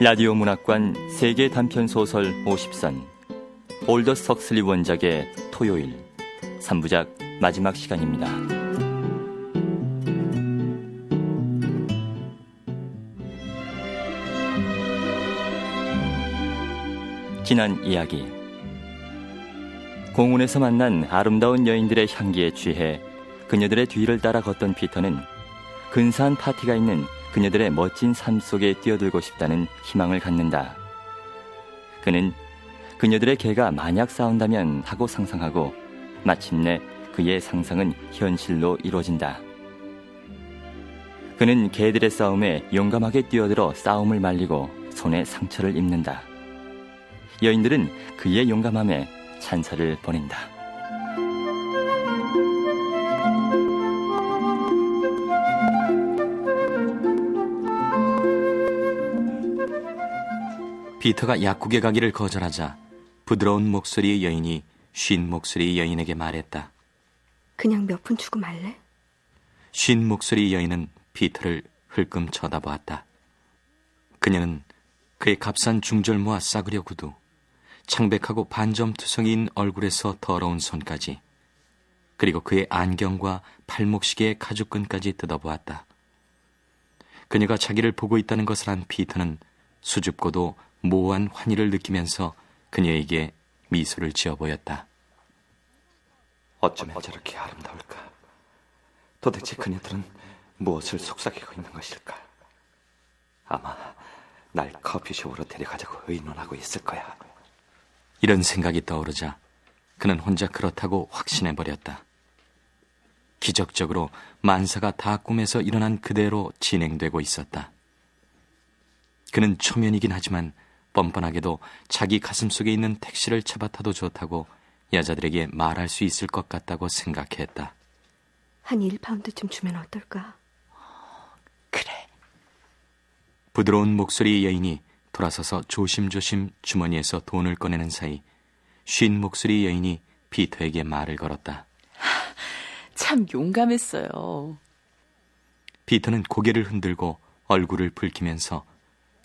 라디오 문학관 세계 단편소설 50선 올더스 헉슬리 원작의 토요일 3부작 마지막 시간입니다. 지난 이야기, 공원에서 만난 아름다운 여인들의 향기에 취해 그녀들의 뒤를 따라 걷던 피터는 근사한 파티가 있는 그녀들의 멋진 삶 속에 뛰어들고 싶다는 희망을 갖는다. 그는 그녀들의 개가 만약 싸운다면 하고 상상하고 마침내 그의 상상은 현실로 이루어진다. 그는 개들의 싸움에 용감하게 뛰어들어 싸움을 말리고 손에 상처를 입는다. 여인들은 그의 용감함에 찬사를 보낸다. 피터가 약국에 가기를 거절하자 부드러운 목소리의 여인이 쉰 목소리의 여인에게 말했다. 그냥 몇 푼 주고 말래? 쉰 목소리의 여인은 피터를 흘끔 쳐다보았다. 그녀는 그의 값싼 중절모와 싸구려 구두, 창백하고 반점투성이인 얼굴에서 더러운 손까지, 그리고 그의 안경과 팔목시계의 가죽끈까지 뜯어보았다. 그녀가 자기를 보고 있다는 것을 안 피터는 수줍고도 모호한 환희를 느끼면서 그녀에게 미소를 지어 보였다. 어쩌면 저렇게 아름다울까? 도대체 그녀들은 무엇을 속삭이고 있는 것일까? 아마 날 커피숍으로 데려가자고 의논하고 있을 거야. 이런 생각이 떠오르자 그는 혼자 그렇다고 확신해버렸다. 기적적으로 만사가 다 꿈에서 일어난 그대로 진행되고 있었다. 그는 초면이긴 하지만 뻔뻔하게도 자기 가슴 속에 있는 택시를 잡아타도 좋다고 여자들에게 말할 수 있을 것 같다고 생각했다. 한 1파운드쯤 주면 어떨까? 그래. 부드러운 목소리의 여인이 돌아서서 조심조심 주머니에서 돈을 꺼내는 사이 쉰 목소리의 여인이 피터에게 말을 걸었다. 참 용감했어요. 피터는 고개를 흔들고 얼굴을 붉히면서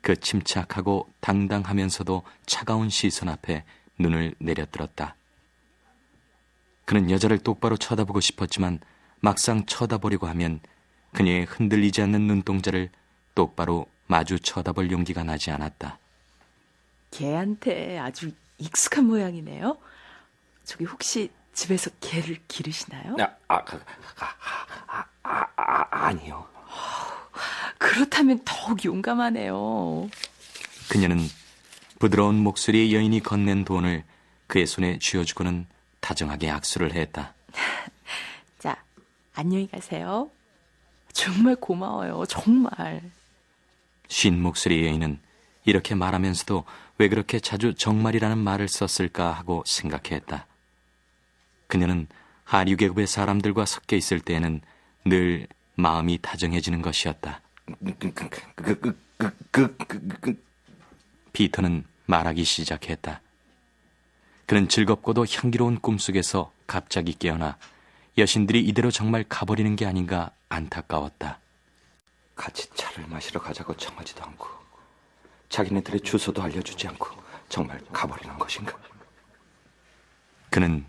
그 침착하고 당당하면서도 차가운 시선 앞에 눈을 내려들었다. 그는 여자를 똑바로 쳐다보고 싶었지만 막상 쳐다보려고 하면 그녀의 흔들리지 않는 눈동자를 똑바로 마주 쳐다볼 용기가 나지 않았다. 개한테 아주 익숙한 모양이네요. 저기 혹시 집에서 개를 기르시나요? 아니요. 그렇다면 더욱 용감하네요. 그녀는 부드러운 목소리의 여인이 건넨 돈을 그의 손에 쥐어주고는 다정하게 악수를 했다. 자, 안녕히 가세요. 정말 고마워요. 정말. 쉰 목소리의 여인은 이렇게 말하면서도 왜 그렇게 자주 정말이라는 말을 썼을까 하고 생각했다. 그녀는 하류 계급의 사람들과 섞여 있을 때에는 늘 마음이 다정해지는 것이었다. 피터는 말하기 시작했다. 그는 즐겁고도 향기로운 꿈속에서 갑자기 깨어나 여신들이 이대로 정말 가버리는 게 아닌가 안타까웠다. 같이 차를 마시러 가자고 청하지도 않고 자기네들의 주소도 알려주지 않고 정말 가버리는 것인가? 그는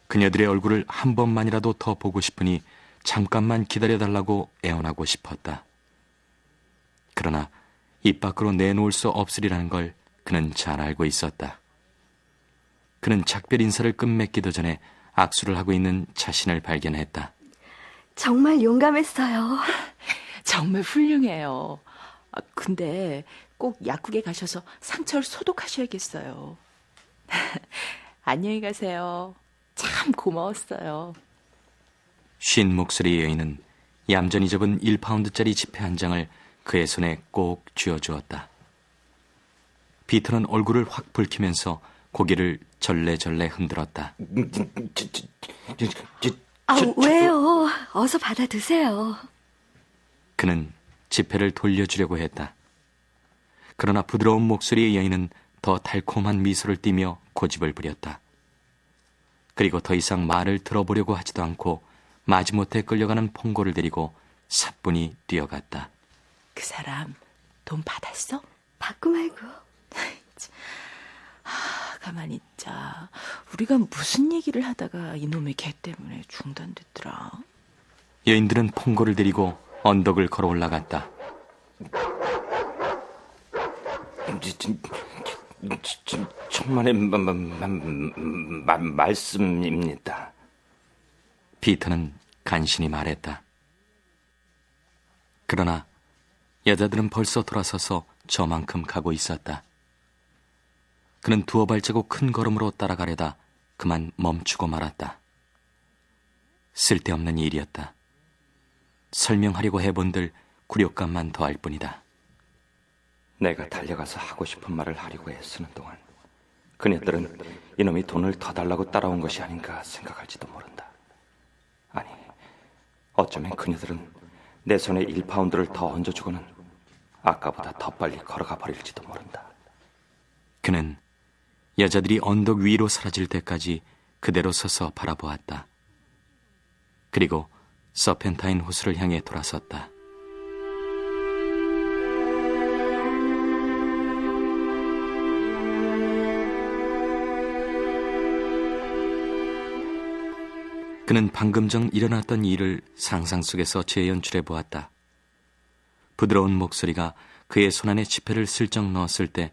그녀들의 얼굴을 한 번만이라도 더 보고 싶으니 잠깐만 기다려달라고 애원하고 싶었다. 그러나 입 밖으로 내놓을 수 없으리라는 걸 그는 잘 알고 있었다. 그는 작별 인사를 끝맺기도 전에 악수를 하고 있는 자신을 발견했다. 정말 용감했어요. 정말 훌륭해요. 근데 꼭 약국에 가셔서 상처를 소독하셔야겠어요. 안녕히 가세요. 참 고마웠어요. 쉰 목소리의 여인은 얌전히 접은 1파운드짜리 지폐 한 장을 그의 손에 꼭 쥐어주었다. 피터는 얼굴을 확 붉히면서 고개를 절레절레 흔들었다. 왜요? 어서 받아 드세요. 그는 지폐를 돌려주려고 했다. 그러나 부드러운 목소리의 여인은 더 달콤한 미소를 띠며 고집을 부렸다. 그리고 더 이상 말을 들어보려고 하지도 않고 마지못해 끌려가는 퐁고를 데리고 사뿐히 뛰어갔다. 그 사람 돈 받았어? 받고 말고. 가만히 있자. 우리가 무슨 얘기를 하다가 이놈의 개 때문에 중단됐더라. 여인들은 퐁고를 데리고 언덕을 걸어 올라갔다. 천만의 말씀입니다. 피터는 간신히 말했다. 그러나 여자들은 벌써 돌아서서 저만큼 가고 있었다. 그는 두어 발자국 큰 걸음으로 따라가려다 그만 멈추고 말았다. 쓸데없는 일이었다. 설명하려고 해본들 굴욕감만 더할 뿐이다. 내가 달려가서 하고 싶은 말을 하려고 애쓰는 동안 그녀들은 이놈이 돈을 더 달라고 따라온 것이 아닌가 생각할지도 모른다. 아니, 어쩌면 그녀들은 내 손에 1파운드를 더 얹어주고는 아까보다 더 빨리 걸어가 버릴지도 모른다. 그는 여자들이 언덕 위로 사라질 때까지 그대로 서서 바라보았다. 그리고 서펜타인 호수를 향해 돌아섰다. 그는 방금 전 일어났던 일을 상상 속에서 재연출해 보았다. 부드러운 목소리가 그의 손안에 지폐를 슬쩍 넣었을 때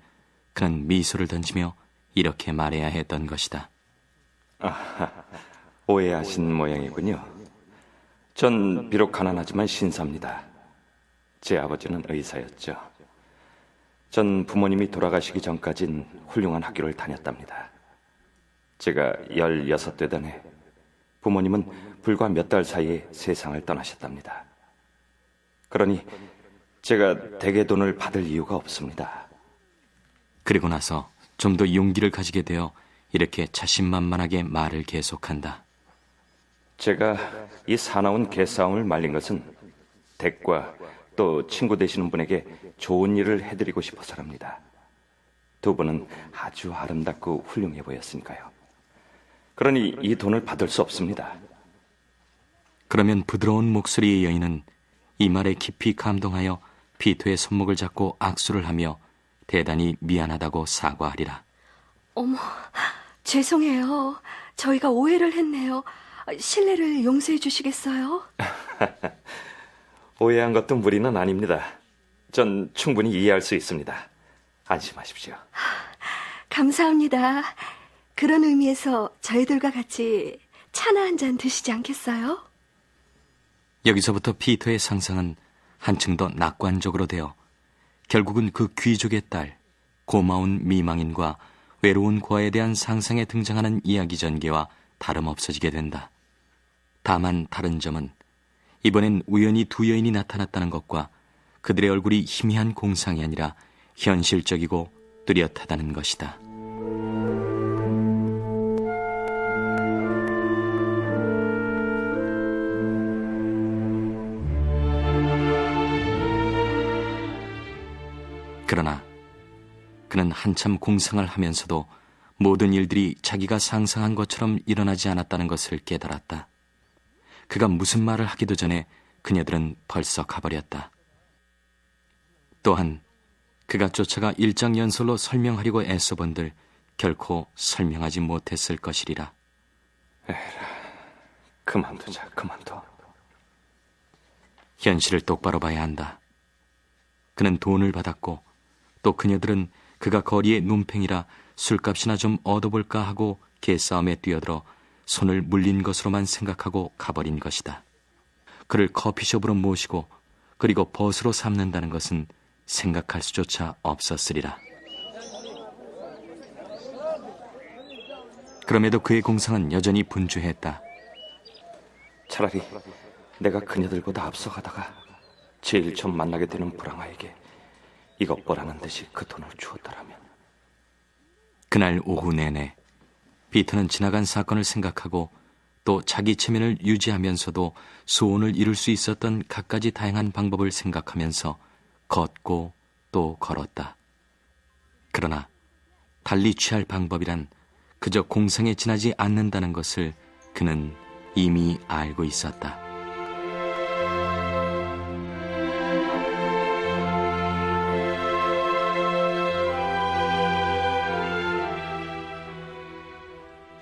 그는 미소를 던지며 이렇게 말해야 했던 것이다. 오해하신 모양이군요. 전 비록 가난하지만 신사입니다. 제 아버지는 의사였죠. 전 부모님이 돌아가시기 전까진 훌륭한 학교를 다녔답니다. 제가 16되던 해 부모님은 불과 몇 달 사이에 세상을 떠나셨답니다. 그러니 제가 대개 돈을 받을 이유가 없습니다. 그리고 나서 좀 더 용기를 가지게 되어 이렇게 자신만만하게 말을 계속한다. 제가 이 사나운 개싸움을 말린 것은 댁과 또 친구 되시는 분에게 좋은 일을 해드리고 싶어서랍니다. 두 분은 아주 아름답고 훌륭해 보였으니까요. 그러니 이 돈을 받을 수 없습니다. 그러면 부드러운 목소리의 여인은 이 말에 깊이 감동하여 피토의 손목을 잡고 악수를 하며 대단히 미안하다고 사과하리라. 어머, 죄송해요. 저희가 오해를 했네요. 실례를 용서해 주시겠어요? 오해한 것도 무리는 아닙니다. 전 충분히 이해할 수 있습니다. 안심하십시오. 감사합니다. 그런 의미에서 저희들과 같이 차나 한 잔 드시지 않겠어요? 여기서부터 피터의 상상은 한층 더 낙관적으로 되어 결국은 그 귀족의 딸, 고마운 미망인과 외로운 고아에 대한 상상에 등장하는 이야기 전개와 다름없어지게 된다. 다만 다른 점은 이번엔 우연히 두 여인이 나타났다는 것과 그들의 얼굴이 희미한 공상이 아니라 현실적이고 뚜렷하다는 것이다. 그러나 그는 한참 공상을 하면서도 모든 일들이 자기가 상상한 것처럼 일어나지 않았다는 것을 깨달았다. 그가 무슨 말을 하기도 전에 그녀들은 벌써 가버렸다. 또한 그가 쫓아가 일장연설로 설명하려고 애써본들 결코 설명하지 못했을 것이리라. 그만두자, 그만둬. 현실을 똑바로 봐야 한다. 그는 돈을 받았고 또 그녀들은 그가 거리의 눈팽이라 술값이나 좀 얻어볼까 하고 개싸움에 뛰어들어 손을 물린 것으로만 생각하고 가버린 것이다. 그를 커피숍으로 모시고 그리고 벗으로 삼는다는 것은 생각할 수조차 없었으리라. 그럼에도 그의 공상은 여전히 분주했다. 차라리 내가 그녀들보다 앞서가다가 제일 처음 만나게 되는 불황아에게 이것 보라는 듯이 그 돈을 주었더라면. 그날 오후 내내 피터는 지나간 사건을 생각하고 또 자기 체면을 유지하면서도 소원을 이룰 수 있었던 갖가지 다양한 방법을 생각하면서 걷고 또 걸었다. 그러나 달리 취할 방법이란 그저 공상에 지나지 않는다는 것을 그는 이미 알고 있었다.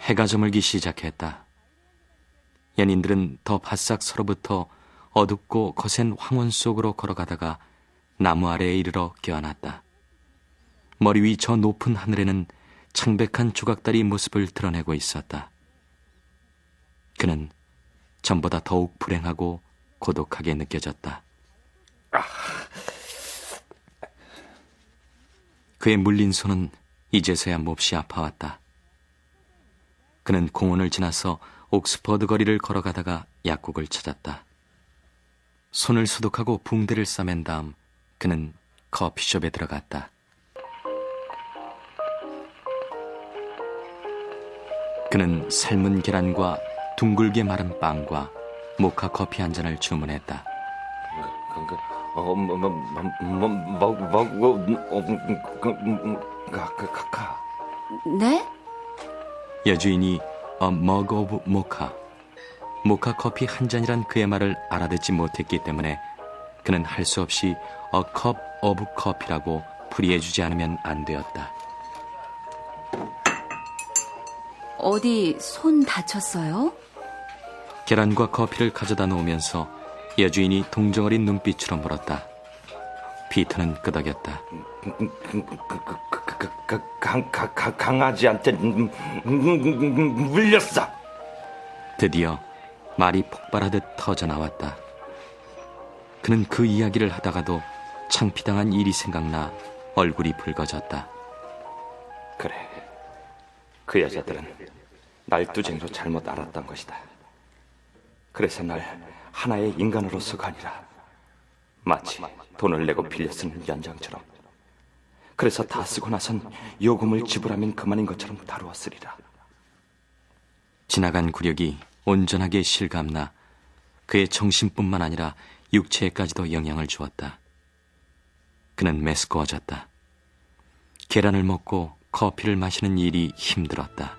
해가 저물기 시작했다. 연인들은 더 바싹 서로부터 어둡고 거센 황혼 속으로 걸어가다가 나무 아래에 이르러 껴안았다. 머리 위 저 높은 하늘에는 창백한 조각다리 모습을 드러내고 있었다. 그는 전보다 더욱 불행하고 고독하게 느껴졌다. 그의 물린 손은 이제서야 몹시 아파왔다. 그는 공원을 지나서 옥스퍼드 거리를 걸어가다가 약국을 찾았다. 손을 소독하고 붕대를 싸맨 다음 그는 커피숍에 들어갔다. 그는 삶은 계란과 둥글게 마른 빵과 모카 커피 한 잔을 주문했다. 네? 여주인이 A mug of mocha, 모카 커피 한 잔이란 그의 말을 알아듣지 못했기 때문에 그는 할 수 없이 A cup of coffee라고 풀이해주지 않으면 안 되었다. 어디 손 다쳤어요? 계란과 커피를 가져다 놓으면서 여주인이 동정어린 눈빛으로 물었다. 피터는 끄덕였다. 강아지한테 물렸어. 드디어 말이 폭발하듯 터져나왔다. 그는 그 이야기를 하다가도 창피당한 일이 생각나 얼굴이 붉어졌다. 그래, 그 여자들은 날두쟁이로 잘못 알았던 것이다. 그래서 날 하나의 인간으로서가 아니라 마치 돈을 내고 빌려 쓰는 연장처럼, 그래서 다 쓰고 나선 요금을 지불하면 그만인 것처럼 다루었으리라. 지나간 굴욕이 온전하게 실감나 그의 정신뿐만 아니라 육체에까지도 영향을 주었다. 그는 메스꺼워졌다. 계란을 먹고 커피를 마시는 일이 힘들었다.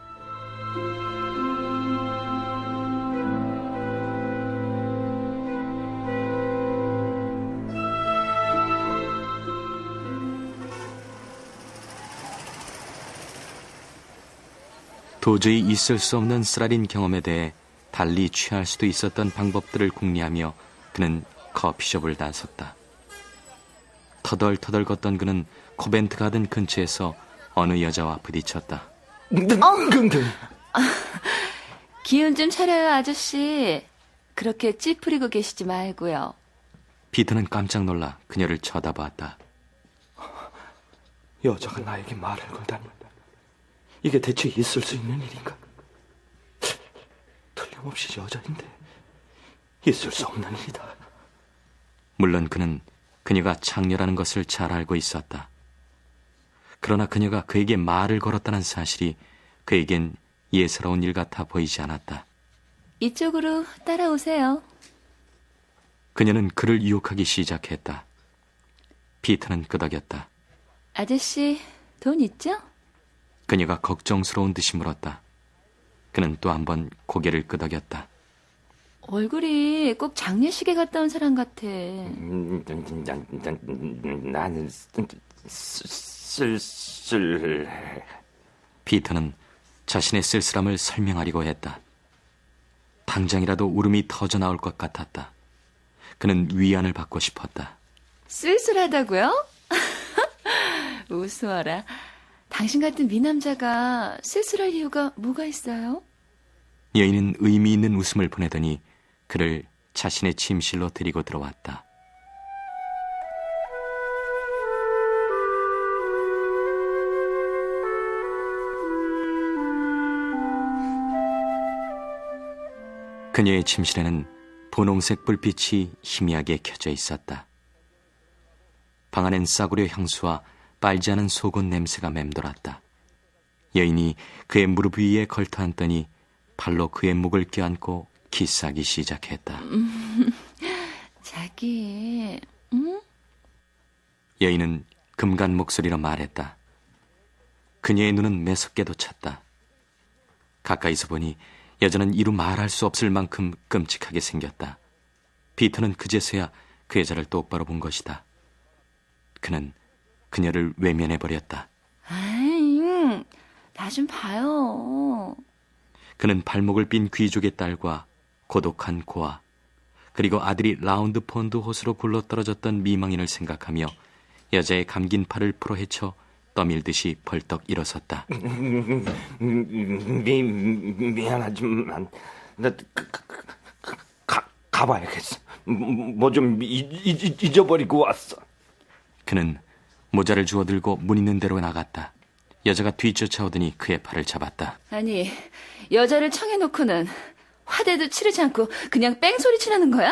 도저히 있을 수 없는 쓰라린 경험에 대해 달리 취할 수도 있었던 방법들을 궁리하며 그는 커피숍을 나섰다. 터덜터덜 걷던 그는 코벤트 가든 근처에서 어느 여자와 부딪혔다. 기운 좀 차려요, 아저씨. 그렇게 찌푸리고 계시지 말고요. 피터는 깜짝 놀라 그녀를 쳐다보았다. 여자가 나에게 말을 걸다니, 이게 대체 있을 수 있는 일인가? 틀림없이 여자인데 있을 수 없는 일이다. 물론 그는 그녀가 창녀라는 것을 잘 알고 있었다. 그러나 그녀가 그에게 말을 걸었다는 사실이 그에겐 예사로운 일 같아 보이지 않았다. 이쪽으로 따라오세요. 그녀는 그를 유혹하기 시작했다. 피터는 끄덕였다. 아저씨, 돈 있죠? 그녀가 걱정스러운 듯이 물었다. 그는 또 한 번 고개를 끄덕였다. 얼굴이 꼭 장례식에 갔다 온 사람 같아. 나는 쓸쓸해. 피터는 자신의 쓸쓸함을 설명하려고 했다. 당장이라도 울음이 터져 나올 것 같았다. 그는 위안을 받고 싶었다. 쓸쓸하다고요? 우스워라. 당신 같은 미남자가 쓸쓸할 이유가 뭐가 있어요? 여인은 의미 있는 웃음을 보내더니 그를 자신의 침실로 데리고 들어왔다. 그녀의 침실에는 분홍색 불빛이 희미하게 켜져 있었다. 방 안엔 싸구려 향수와 빨지 않은 속옷 냄새가 맴돌았다. 여인이 그의 무릎 위에 걸터 앉더니 발로 그의 목을 껴안고 키스하기 시작했다. 자기, 응? 여인은 금간 목소리로 말했다. 그녀의 눈은 매섭게도 찼다. 가까이서 보니 여자는 이루 말할 수 없을 만큼 끔찍하게 생겼다. 피터는 그제서야 그 여자를 똑바로 본 것이다. 그는 그녀를 외면해버렸다. 아이, 나 좀 봐요. 그는 발목을 삔 귀족의 딸과 고독한 고아, 그리고 아들이 라운드 폰드 호수로 굴러떨어졌던 미망인을 생각하며 여자의 감긴 팔을 풀어헤쳐 떠밀듯이 벌떡 일어섰다. 미안하지만 나 가봐야겠어. 뭐 좀 잊어버리고 왔어. 그는 모자를 주워 들고 문 있는 데로 나갔다. 여자가 뒤쫓아오더니 그의 팔을 잡았다. 아니, 여자를 청해놓고는 화대도 치르지 않고 그냥 뺑소리 치라는 거야?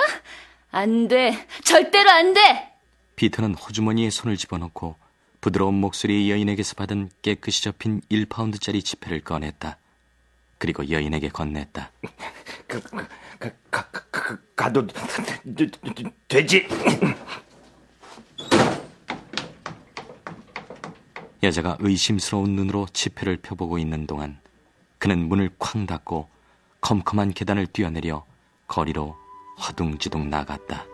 안 돼. 절대로 안 돼! 피터는 호주머니에 손을 집어넣고 부드러운 목소리의 여인에게서 받은 깨끗이 접힌 1파운드짜리 지폐를 꺼냈다. 그리고 여인에게 건넸다. 가도 되지? 여자가 의심스러운 눈으로 지폐를 펴보고 있는 동안 그는 문을 쾅 닫고 컴컴한 계단을 뛰어내려 거리로 허둥지둥 나갔다.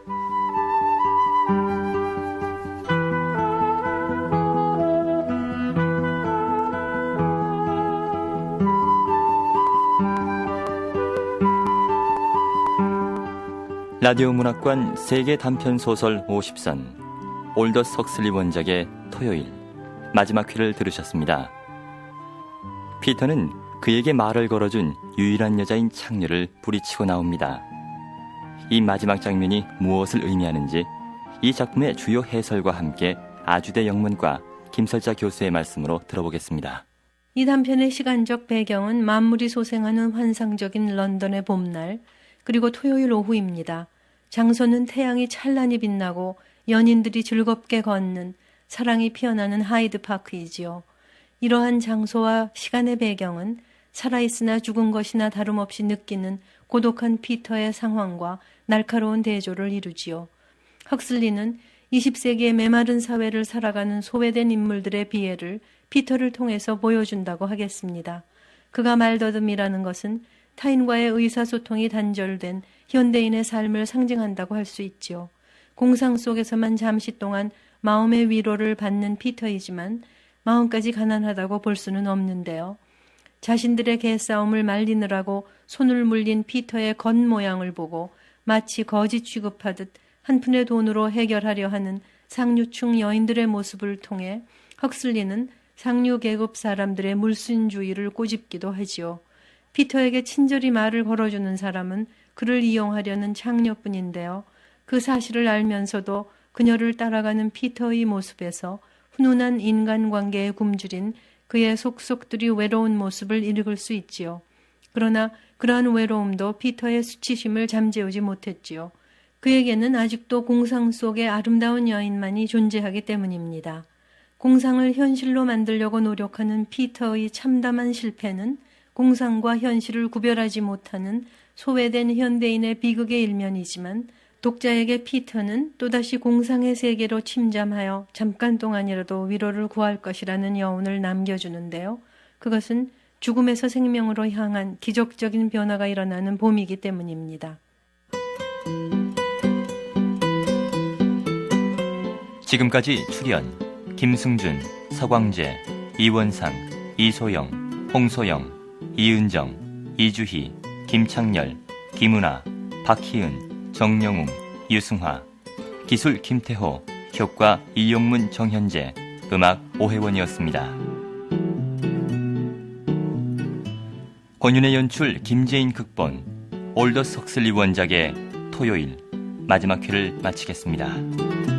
라디오 문학관 세계 단편 소설 50선 올더스 헉슬리 원작의 토요일 마지막 회를 들으셨습니다. 피터는 그에게 말을 걸어준 유일한 여자인 창녀를 뿌리치고 나옵니다. 이 마지막 장면이 무엇을 의미하는지 이 작품의 주요 해설과 함께 아주대 영문과 김설자 교수의 말씀으로 들어보겠습니다. 이 단편의 시간적 배경은 만물이 소생하는 환상적인 런던의 봄날, 그리고 토요일 오후입니다. 장소는 태양이 찬란히 빛나고 연인들이 즐겁게 걷는 사랑이 피어나는 하이드파크이지요. 이러한 장소와 시간의 배경은 살아있으나 죽은 것이나 다름없이 느끼는 고독한 피터의 상황과 날카로운 대조를 이루지요. 헉슬리는 20세기의 메마른 사회를 살아가는 소외된 인물들의 비애를 피터를 통해서 보여준다고 하겠습니다. 그가 말더듬이라는 것은 타인과의 의사소통이 단절된 현대인의 삶을 상징한다고 할 수 있지요. 공상 속에서만 잠시 동안 마음의 위로를 받는 피터이지만 마음까지 가난하다고 볼 수는 없는데요. 자신들의 개싸움을 말리느라고 손을 물린 피터의 겉모양을 보고 마치 거지 취급하듯 한 푼의 돈으로 해결하려 하는 상류층 여인들의 모습을 통해 헉슬리는 상류 계급 사람들의 물순주의를 꼬집기도 하지요. 피터에게 친절히 말을 걸어주는 사람은 그를 이용하려는 창녀뿐인데요. 그 사실을 알면서도 그녀를 따라가는 피터의 모습에서 훈훈한 인간관계에 굶주린 그의 속속들이 외로운 모습을 읽을 수 있지요. 그러나 그러한 외로움도 피터의 수치심을 잠재우지 못했지요. 그에게는 아직도 공상 속의 아름다운 여인만이 존재하기 때문입니다. 공상을 현실로 만들려고 노력하는 피터의 참담한 실패는 공상과 현실을 구별하지 못하는 소외된 현대인의 비극의 일면이지만 독자에게 피터는 또다시 공상의 세계로 침잠하여 잠깐 동안이라도 위로를 구할 것이라는 여운을 남겨주는데요. 그것은 죽음에서 생명으로 향한 기적적인 변화가 일어나는 봄이기 때문입니다. 지금까지 출연 김승준, 서광재, 이원상, 이소영, 홍소영, 이은정, 이주희, 김창렬, 김은아, 박희은, 정영웅, 유승화, 기술 김태호, 효과 이용문, 정현재, 음악 오혜원이었습니다. 권윤의 연출, 김재인 극본, 올더스 헉슬리 원작의 토요일 마지막 회를 마치겠습니다.